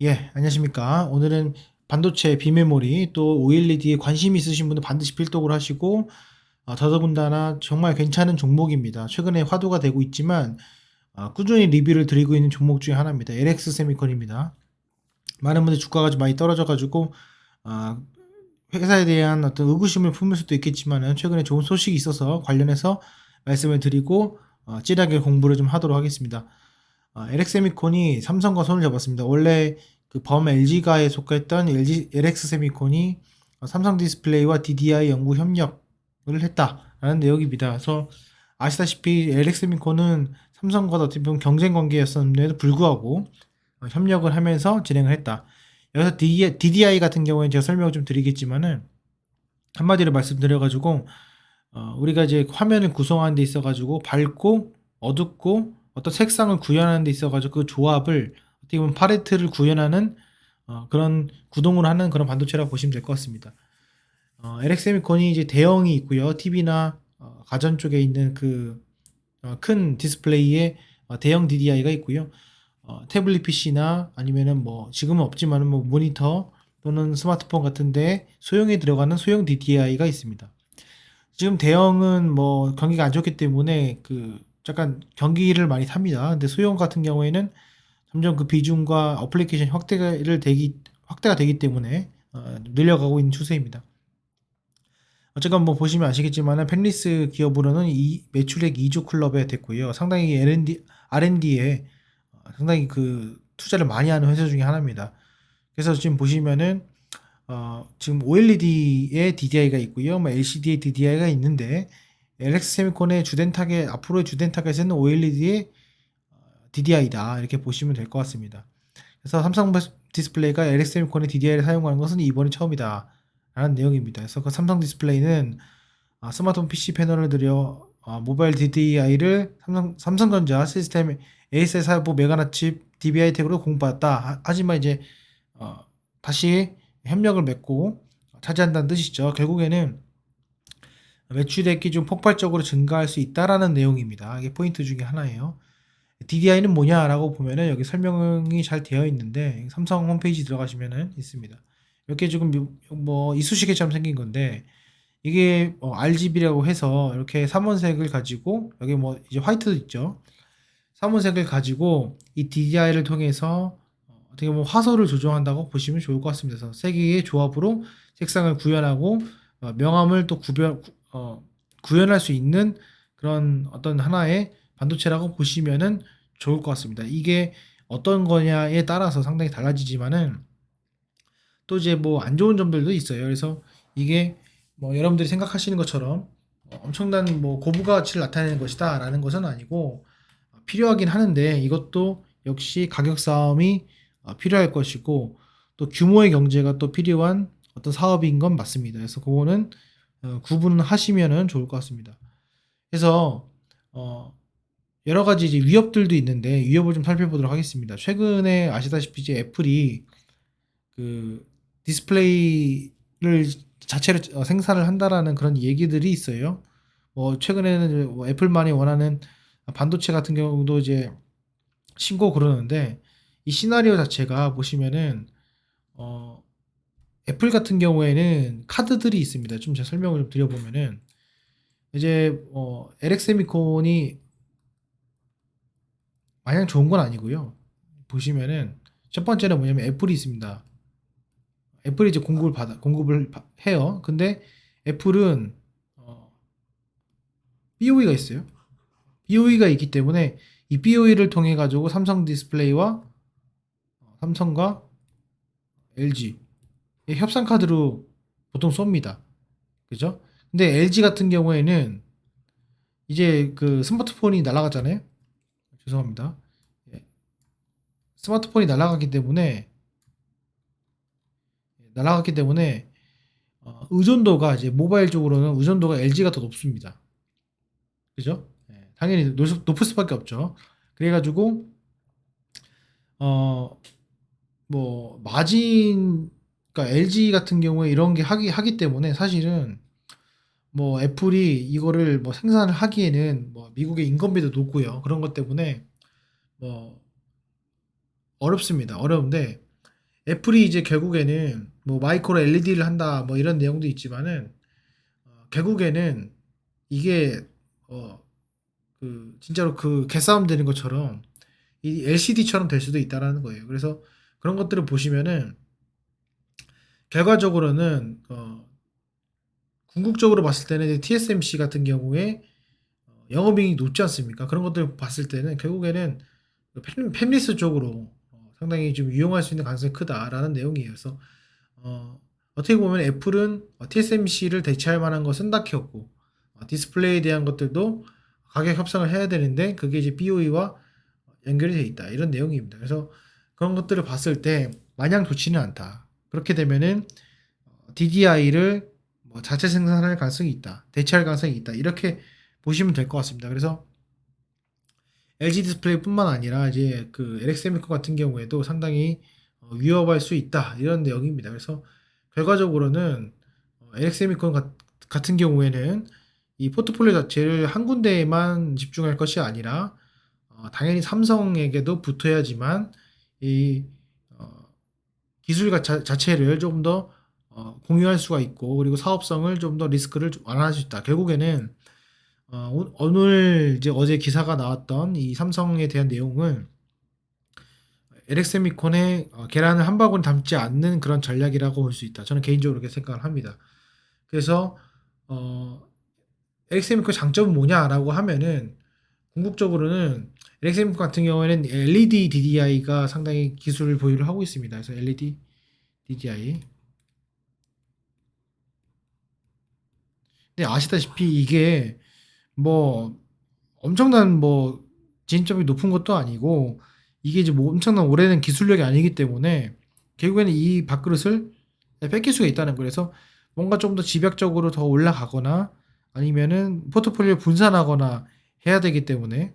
예, 안녕하십니까. 오늘은 반도체 비메모리 또 OLED에 관심 있으신 분은 반드시 필독을 하시고 더더군다나 정말 괜찮은 종목입니다. 최근에 화두가 되고 있지만 꾸준히 리뷰를 드리고 있는 종목 중에 하나입니다. LX 세미콘입니다. 많은 분들이 주가가 좀 많이 떨어져가지고 아, 회사에 대한 어떤 의구심을 품을 수도 있겠지만은 최근에 좋은 소식이 있어서 관련해서 말씀을 드리고 찌하게 공부를 좀 하도록 하겠습니다. LX세미콘이 삼성과 손을 잡았습니다. 원래 그 범 LG가에 속했던 LG LX세미콘이 삼성 디스플레이와 DDI 연구 협력을 했다라는 내용입니다. 그래서 아시다시피 LX세미콘은 삼성과 어떻게 보면 경쟁 관계였었는데도 불구하고 협력을 하면서 진행을 했다. 여기서 DDI 같은 경우에 제가 설명을 좀 드리겠지만은 한마디로 말씀드려가지고 우리가 이제 화면을 구성하는 데 있어가지고 밝고 어둡고 어떤 색상을 구현하는 데 있어가지고 그 조합을 어떻게 보면 팔레트를 구현하는 그런 구동을 하는 그런 반도체라고 보시면 될 것 같습니다. LX세미콘이 이제 대형이 있고요. TV나 가전 쪽에 있는 그 큰 디스플레이에 대형 DDI가 있고요. 태블릿 PC나 아니면은 뭐 지금은 없지만은 뭐 모니터 또는 스마트폰 같은데 소형에 들어가는 소형 DDI가 있습니다. 지금 대형은 뭐 경기가 안 좋기 때문에 그 약간 경기를 많이 탑니다. 근데 소형 같은 경우에는 점점 그 비중과 어플리케이션 확대가 되기 때문에 늘려가고 있는 추세입니다. 어쨌건 뭐 보시면 아시겠지만은 펜리스 기업으로는 이 매출액 2조 클럽에 됐고요. 상당히 R&D에 상당히 그 투자를 많이 하는 회사 중에 하나입니다. 그래서 지금 보시면은 지금 OLED에 DDI가 있고요. 뭐 LCD에 DDI가 있는데 LX 세미콘의 주된 타겟 앞으로의 주된 타겟은 OLED의 DDI다 이렇게 보시면 될 것 같습니다. 그래서 삼성 디스플레이가 LX 세미콘의 DDI를 사용하는 것은 이번이 처음이다 라는 내용입니다. 그래서 그 삼성 디스플레이는 스마트폰 PC 패널을 들여 모바일 DDI를 삼성전자 시스템 AS45 메가나 칩 DBI 텍으로 공부받았다. 하지만 이제 어, 다시 협력을 맺고 차지한다는 뜻이죠. 결국에는 매출액이 좀 폭발적으로 증가할 수 있다라는 내용입니다. 이게 포인트 중에 하나예요. DDI는 뭐냐라고 보면은 여기 설명이 잘 되어 있는데 삼성 홈페이지 들어가시면은 있습니다. 이렇게 지금 뭐 이쑤시개처럼 생긴 건데 이게 RGB라고 해서 이렇게 삼원색을 가지고 여기 뭐 이제 화이트도 있죠. 삼원색을 가지고 이 DDI를 통해서 어떻게 보면 화소를 조정한다고 보시면 좋을 것 같습니다. 그래서 세 개의 조합으로 색상을 구현하고 명암을 또 구현할 수 있는 그런 어떤 하나의 반도체라고 보시면은 좋을 것 같습니다. 이게 어떤 거냐에 따라서 상당히 달라지지만은 또 이제 뭐 안 좋은 점들도 있어요. 그래서 이게 뭐 여러분들이 생각하시는 것처럼 엄청난 뭐 고부가치를 나타내는 것이다라는 것은 아니고 필요하긴 하는데 이것도 역시 가격 싸움이 필요할 것이고 또 규모의 경제가 또 필요한 어떤 사업인 건 맞습니다. 그래서 그거는 구분을 하시면은 좋을 것 같습니다. 그래서 어, 여러 가지 이제 위협들도 있는데 위협을 좀 살펴보도록 하겠습니다. 최근에 아시다시피 이제 애플이 그 디스플레이를 자체로 생산을 한다라는 그런 얘기들이 있어요. 뭐 최근에는 뭐 애플만이 원하는 반도체 같은 경우도 이제 신고 그러는데 이 시나리오 자체가 보시면은 어 애플 같은 경우에는 카드들이 있습니다. 좀 제가 설명을 좀 드려보면은 이제 LX세미콘이 마냥 좋은 건 아니고요. 보시면은 첫 번째는 뭐냐면 애플이 있습니다. 애플이 이제 공급을 해요. 근데 애플은 BOE가 있어요. BOE가 있기 때문에 이 BOE를 통해 가지고 삼성 디스플레이와 삼성과 LG 협상 카드로 보통 쏩니다. 그죠? 근데 LG 같은 경우에는 이제 그 스마트폰이 날아갔잖아요. 죄송합니다. 예, 스마트폰이 날아갔기 때문에 의존도가 이제 모바일 쪽으로는 의존도가 LG가 더 높습니다. 그죠? 예, 당연히 높을 수밖에 없죠. 그래가지고 어 뭐 마진 그러니까 LG 같은 경우에 이런 게 하기 때문에 사실은 뭐 애플이 이거를 뭐 생산을 하기에는 뭐 미국의 인건비도 높고요. 그런 것 때문에 뭐 어렵습니다. 어려운데 애플이 이제 결국에는 뭐 마이크로 LED를 한다 뭐 이런 내용도 있지만은 결국에는 이게 어 진짜로 그 개싸움 되는 것처럼 이 LCD처럼 될 수도 있다라는 거예요. 그래서 그런 것들을 보시면은 결과적으로는 궁극적으로 봤을 때는 이제 TSMC 같은 경우에 영업이익이 높지 않습니까? 그런 것들을 봤을 때는 결국에는 팹리스 쪽으로 상당히 좀 유용할 수 있는 가능성이 크다라는 내용이에요. 그래서 어떻게 보면 애플은 TSMC를 대체할 만한 것은 딱히 없고 디스플레이에 대한 것들도 가격 협상을 해야 되는데 그게 이제 BOE와 연결이 돼 있다 이런 내용입니다. 그래서 그런 것들을 봤을 때 마냥 좋지는 않다. 그렇게 되면은 DDI를 뭐 자체 생산할 가능성이 있다. 대체할 가능성이 있다. 이렇게 보시면 될 것 같습니다. 그래서 LG 디스플레이뿐만 아니라 이제 그 LX세미콘 같은 경우에도 상당히 위협할 수 있다. 이런 내용입니다. 그래서 결과적으로는 LX세미콘 같은 경우에는 이 포트폴리오 자체를 한 군데에만 집중할 것이 아니라 당연히 삼성에게도 붙어야지만 이 기술 자체를 좀 더 공유할 수가 있고 그리고 사업성을 좀 더 리스크를 완화할 수 있다. 결국에는 오늘 이제 어제 기사가 나왔던 이 삼성에 대한 내용은 LX세미콘의 계란을 한 바구니 담지 않는 그런 전략이라고 볼 수 있다. 저는 개인적으로 그렇게 생각을 합니다. 그래서 LX세미콘 장점은 뭐냐라고 하면은 궁극적으로는 LX세미콘 같은 경우에는 LED DDI가 상당히 기술을 보유를 하고 있습니다. 그래서 LED DDI. 근데 아시다시피 이게 뭐 엄청난 뭐 진입점이 높은 것도 아니고 이게 이제 뭐 엄청난 오래된 기술력이 아니기 때문에 결국에는 이 밥그릇을 뺏길 수가 있다는 거예요. 그래서 뭔가 좀 더 집약적으로 더 올라가거나 아니면은 포트폴리오를 분산하거나 해야 되기 때문에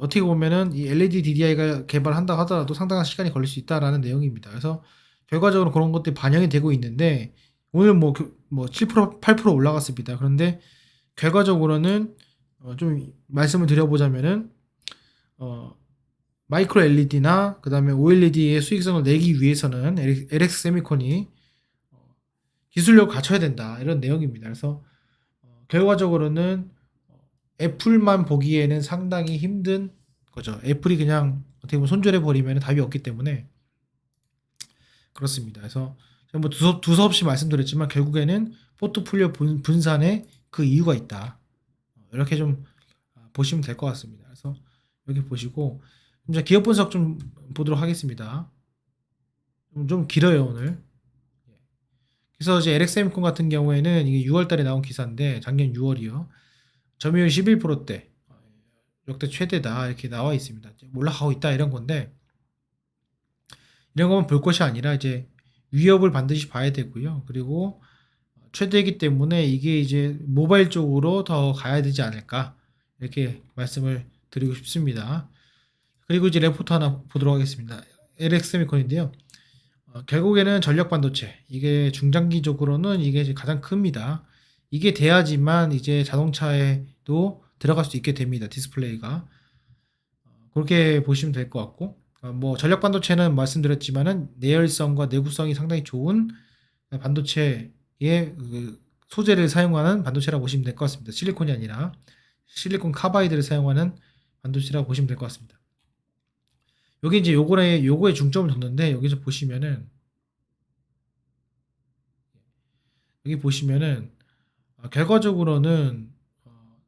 어떻게 보면은 이 LED DDI가 개발한다 하더라도 상당한 시간이 걸릴 수 있다라는 내용입니다. 그래서 결과적으로 그런 것들이 반영이 되고 있는데 오늘 뭐 7%, 8% 올라갔습니다. 그런데 결과적으로는 좀 말씀을 드려보자면은 마이크로 LED나 그다음에 OLED의 수익성을 내기 위해서는 LX 세미콘이 기술력을 갖춰야 된다 이런 내용입니다. 그래서 결과적으로는 애플만 보기에는 상당히 힘든 거죠. 애플이 그냥 어떻게 보면 손절해 버리면 답이 없기 때문에 그렇습니다. 그래서 제가 뭐 두서없이 말씀드렸지만 결국에는 포트폴리오 분산에 그 이유가 있다. 이렇게 좀 보시면 될 것 같습니다. 그래서 여기 보시고 이제 기업 분석 좀 보도록 하겠습니다. 좀 길어요 오늘. 그래서 이제 LX세미콘 같은 경우에는 이게 6월달에 나온 기사인데 작년 6월이요. 점유율 11%대 역대 최대다 이렇게 나와 있습니다. 올라가고 있다 이런 건데 이런 것만 볼 것이 아니라 이제 위협을 반드시 봐야 되고요. 그리고 최대이기 때문에 이게 이제 모바일 쪽으로 더 가야 되지 않을까 이렇게 말씀을 드리고 싶습니다. 그리고 이제 레포트 하나 보도록 하겠습니다. LX세미콘인데요. 결국에는 전력 반도체 이게 중장기적으로는 이게 이제 가장 큽니다. 이게 돼야지만 이제 자동차에도 들어갈 수 있게 됩니다. 디스플레이가 그렇게 보시면 될 것 같고 뭐 전력 반도체는 말씀드렸지만은 내열성과 내구성이 상당히 좋은 반도체의 그 소재를 사용하는 반도체라고 보시면 될 것 같습니다. 실리콘이 아니라 실리콘 카바이드를 사용하는 반도체라고 보시면 될 것 같습니다. 여기 이제 요거에 중점을 뒀는데 여기서 보시면은 여기 보시면은 결과적으로는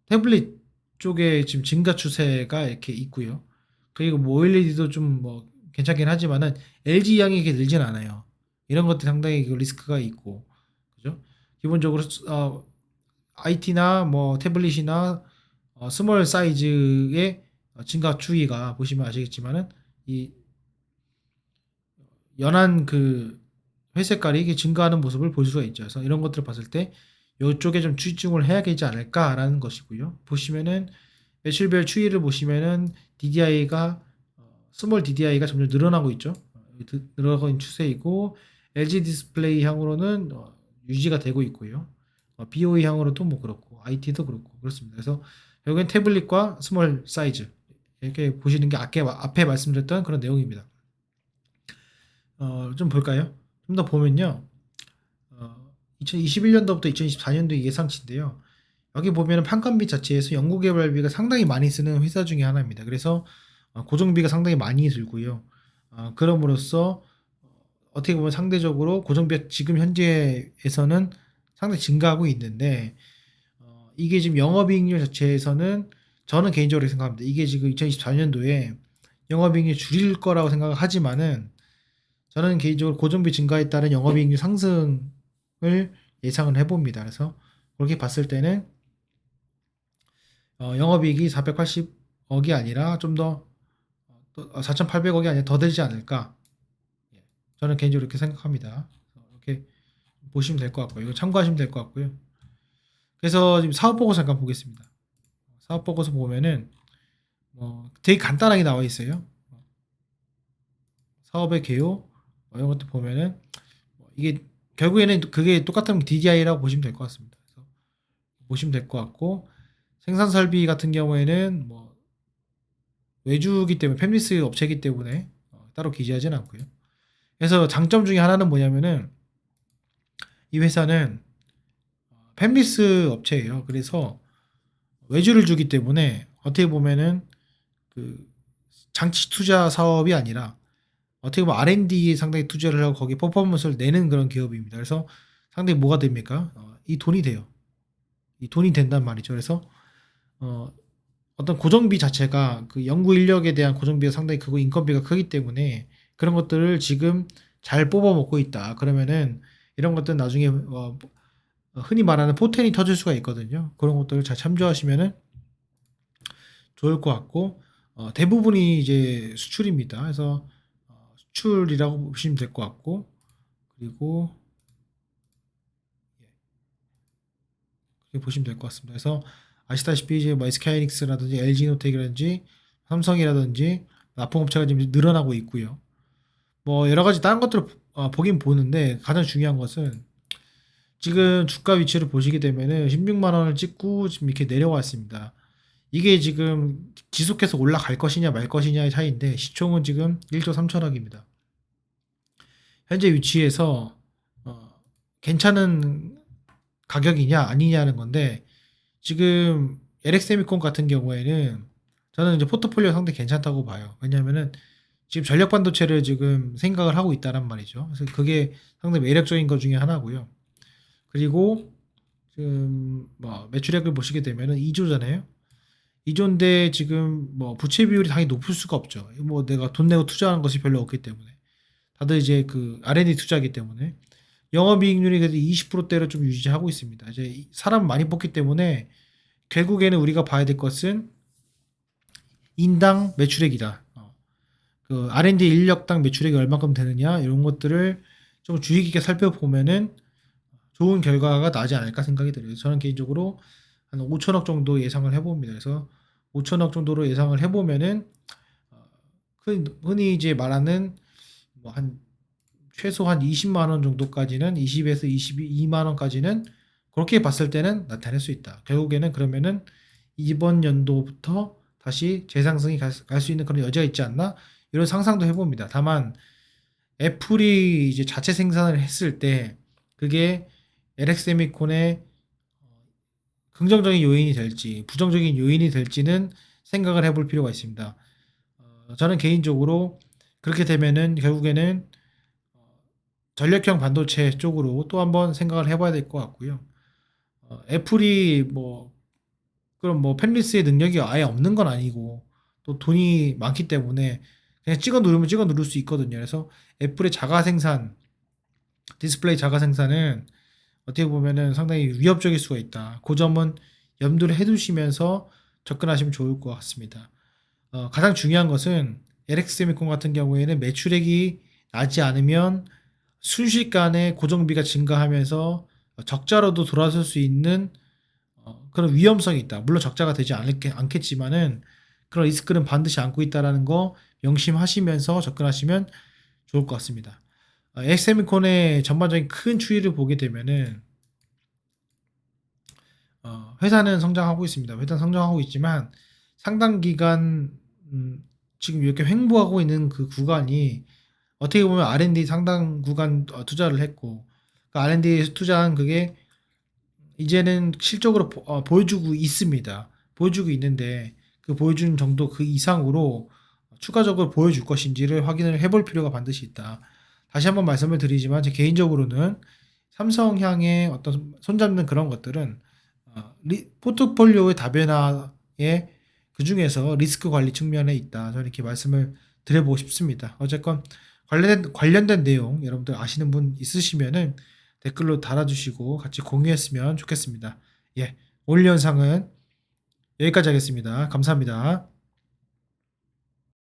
태블릿 쪽에 지금 증가 추세가 이렇게 있고요. 그리고 뭐 OLED도 좀 뭐 괜찮긴 하지만은 LG 양이 이렇게 늘진 않아요. 이런 것들 상당히 그 리스크가 있고, 그죠? 기본적으로 IT나 뭐 태블릿이나 스몰 사이즈의 증가 추이가 보시면 아시겠지만은 이 연한 그 회색깔이 이게 증가하는 모습을 볼 수가 있죠. 그래서 이런 것들을 봤을 때 이쪽에 좀 집중을 해야 되지 않을까라는 것이고요. 보시면은 매출별 추이를 보시면은 DDI가 스몰 DDI가 점점 늘어나고 있죠. 늘어나고 있는 추세이고 LG 디스플레이 향으로는 유지가 되고 있고요. BOE 향으로도 뭐 그렇고 IT도 그렇고 그렇습니다. 그래서 결국엔 태블릿과 스몰 사이즈 이렇게 보시는 게 앞에 말씀드렸던 그런 내용입니다. 좀 볼까요? 좀 더 보면요. 2021년도부터 2024년도 예상치인데요. 여기 보면은 판관비 자체에서 연구개발비가 상당히 많이 쓰는 회사 중에 하나입니다. 그래서 고정비가 상당히 많이 들고요. 그럼으로써 어떻게 보면 상대적으로 고정비가 지금 현재에서는 상당히 증가하고 있는데 이게 지금 영업이익률 자체에서는 저는 개인적으로 생각합니다. 이게 지금 2024년도에 영업이익률 줄일 거라고 생각을 하지만은 저는 개인적으로 고정비 증가에 따른 영업이익률 상승을 예상을 해봅니다. 그래서 그렇게 봤을 때는 영업이익이 480억이 아니라 좀 더 4,800억이 아니라 더 되지 않을까. 예, 저는 개인적으로 이렇게 생각합니다. 이렇게 보시면 될 것 같고요. 이거 참고하시면 될 것 같고요. 그래서 지금 사업 보고서 잠깐 보겠습니다. 사업 보고서 보면은 되게 간단하게 나와 있어요. 사업의 개요 이런 것도 보면은 이게 결국에는 그게 똑같은 DDI라고 보시면 될 것 같습니다. 그래서 보시면 될 것 같고 생산 설비 같은 경우에는 외주기 때문에 팹리스 업체이기 때문에 따로 기재하지는 않고요. 그래서 장점 중에 하나는 뭐냐면은 이 회사는 팹리스 업체예요. 그래서 외주를 주기 때문에 어떻게 보면은 그 장치 투자 사업이 아니라 어떻게 보면 R&D에 상당히 투자를 하고 거기에 퍼포먼스를 내는 그런 기업입니다. 그래서 상당히 뭐가 됩니까? 이 돈이 돼요. 이 돈이 된단 말이죠. 그래서 어, 어떤 고정비 자체가 그 연구 인력에 대한 고정비가 상당히 크고 인건비가 크기 때문에 그런 것들을 지금 잘 뽑아 먹고 있다. 그러면은 이런 것들 나중에 흔히 말하는 포텐이 터질 수가 있거든요. 그런 것들을 잘 참조하시면은 좋을 것 같고 대부분이 이제 수출입니다. 그래서 수출이라고 보시면 될 것 같고 그리고 그렇게 보시면 될 것 같습니다. 그래서 아시다시피 이제 뭐 SK하이닉스라든지 LG노텍이라든지 삼성이라든지 납품업체가 지금 늘어나고 있고요. 뭐 여러 가지 다른 것들을 보긴 보는데 가장 중요한 것은 지금 주가 위치를 보시게 되면은 16만 원을 찍고 지금 이렇게 내려왔습니다. 이게 지금 지속해서 올라갈 것이냐 말 것이냐의 차이인데 시총은 지금 1조 3천억입니다. 현재 위치에서 괜찮은 가격이냐 아니냐는 건데 지금 LX세미콘 같은 경우에는 저는 이제 포트폴리오 상당히 괜찮다고 봐요. 왜냐하면은 지금 전력 반도체를 지금 생각을 하고 있다란 말이죠. 그래서 그게 상당히 매력적인 것 중에 하나고요. 그리고 지금 매출액을 보시게 되면은 2조잖아요. 2조인데 지금 부채 비율이 당연히 높을 수가 없죠. 내가 돈 내고 투자하는 것이 별로 없기 때문에 다들 이제 그 R&D 투자하기 때문에 영업이익률이 그래도 20%대로 좀 유지하고 있습니다. 이제 사람 많이 뽑기 때문에 결국에는 우리가 봐야 될 것은 인당 매출액이다. 그 R&D 인력당 매출액이 얼마큼 되느냐 이런 것들을 좀 주의 깊게 살펴보면은 좋은 결과가 나지 않을까 생각이 들어요. 저는 개인적으로 한 5천억 정도 예상을 해봅니다. 그래서 5천억 정도로 예상을 해보면은 흔히 이제 말하는 한 최소 한 20만 원 정도까지는 20에서 22만 원까지는 그렇게 봤을 때는 나타낼 수 있다. 결국에는 그러면은 이번 연도부터 다시 재상승이 갈 수 있는 그런 여지가 있지 않나? 이런 상상도 해봅니다. 다만 애플이 이제 자체 생산을 했을 때 그게 LX세미콘의 긍정적인 요인이 될지 부정적인 요인이 될지는 생각을 해볼 필요가 있습니다. 저는 개인적으로 그렇게 되면은 결국에는 전력형 반도체 쪽으로 또 한번 생각을 해봐야 될 것 같고요. 애플이 그럼 펜리스의 능력이 아예 없는 건 아니고 또 돈이 많기 때문에 그냥 찍어 누르면 찍어 누를 수 있거든요. 그래서 애플의 자가 생산, 디스플레이 자가 생산은 어떻게 보면은 상당히 위협적일 수가 있다. 그 점은 염두를 해두시면서 접근하시면 좋을 것 같습니다. 가장 중요한 것은 LX세미콘 같은 경우에는 매출액이 나지 않으면 순식간에 고정비가 증가하면서 적자로도 돌아설 수 있는 그런 위험성이 있다. 물론 적자가 되지 않겠지만은 그런 리스크는 반드시 안고 있다라는 거 명심하시면서 접근하시면 좋을 것 같습니다. 엑세미콘의 전반적인 큰 추이를 보게 되면은 회사는 성장하고 있습니다. 회사는 성장하고 있지만 상당 기간 지금 이렇게 횡보하고 있는 그 구간이 어떻게 보면 R&D 상당 구간 투자를 했고 그 R&D에서 투자한 그게 이제는 실적으로 보여주고 있습니다. 보여주고 있는데 그 보여주는 정도 그 이상으로 추가적으로 보여줄 것인지를 확인을 해볼 필요가 반드시 있다. 다시 한번 말씀을 드리지만 제 개인적으로는 삼성향의 어떤 손잡는 그런 것들은 포트폴리오의 다변화에 그 중에서 리스크 관리 측면에 있다. 저는 이렇게 말씀을 드려보고 싶습니다. 어쨌건 관련된 내용 여러분들 아시는 분 있으시면은 댓글로 달아주시고 같이 공유했으면 좋겠습니다. 예, 오늘 영상은 여기까지 하겠습니다. 감사합니다.